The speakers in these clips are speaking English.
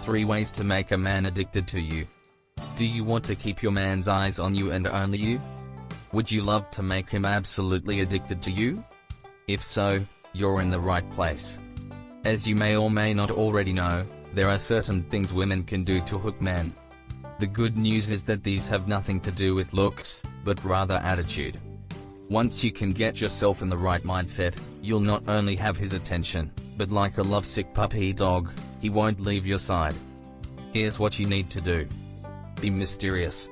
3 ways to make a man addicted to you. Do you want to keep your man's eyes on you and only you? Would you love to make him absolutely addicted to you? If so, you're in the right place. As you may or may not already know, there are certain things women can do to hook men. The good news is that these have nothing to do with looks, but rather attitude. Once you can get yourself in the right mindset, you'll not only have his attention, but like a lovesick puppy dog, he won't leave your side. Here's what you need to do. Be mysterious.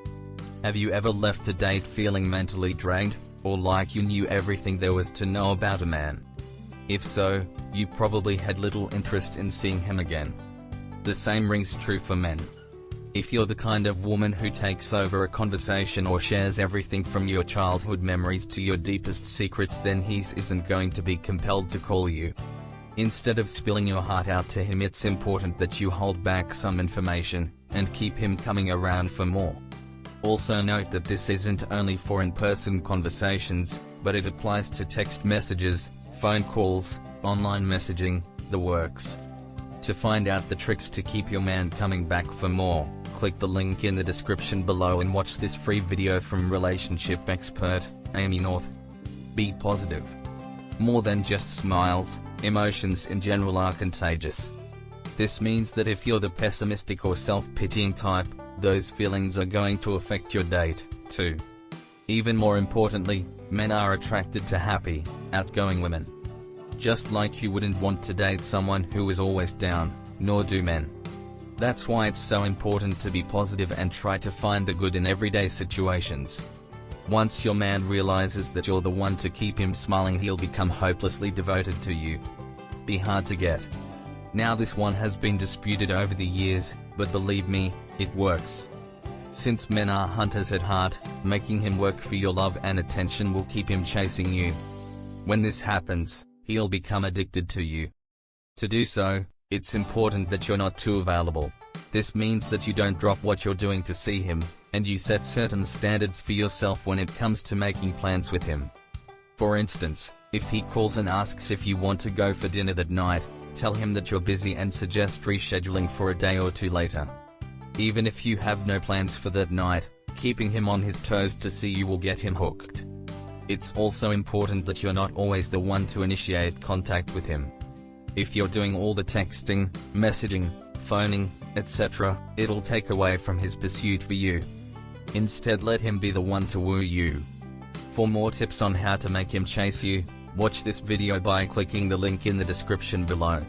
Have you ever left a date feeling mentally drained, or like you knew everything there was to know about a man? If so, you probably had little interest in seeing him again. The same rings true for men. If you're the kind of woman who takes over a conversation or shares everything from your childhood memories to your deepest secrets, then he isn't going to be compelled to call you. Instead of spilling your heart out to him, it's important that you hold back some information, and keep him coming around for more. Also note that this isn't only for in-person conversations, but it applies to text messages, phone calls, online messaging, the works. To find out the tricks to keep your man coming back for more, click the link in the description below and watch this free video from relationship expert, Amy North. Be positive. More than just smiles, emotions in general are contagious. This means that if you're the pessimistic or self-pitying type, those feelings are going to affect your date, too. Even more importantly, men are attracted to happy, outgoing women. Just like you wouldn't want to date someone who is always down, nor do men. That's why it's so important to be positive and try to find the good in everyday situations. Once your man realizes that you're the one to keep him smiling, he'll become hopelessly devoted to you. Be hard to get. Now this one has been disputed over the years, but believe me, it works. Since men are hunters at heart, making him work for your love and attention will keep him chasing you. When this happens, he'll become addicted to you. To do so, it's important that you're not too available. This means that you don't drop what you're doing to see him, and you set certain standards for yourself when it comes to making plans with him. For instance, if he calls and asks if you want to go for dinner that night, tell him that you're busy and suggest rescheduling for a day or two later. Even if you have no plans for that night, keeping him on his toes to see you will get him hooked. It's also important that you're not always the one to initiate contact with him. If you're doing all the texting, messaging, phoning, etc., it'll take away from his pursuit for you. Instead, let him be the one to woo you. For more tips on how to make him chase you, watch this video by clicking the link in the description below.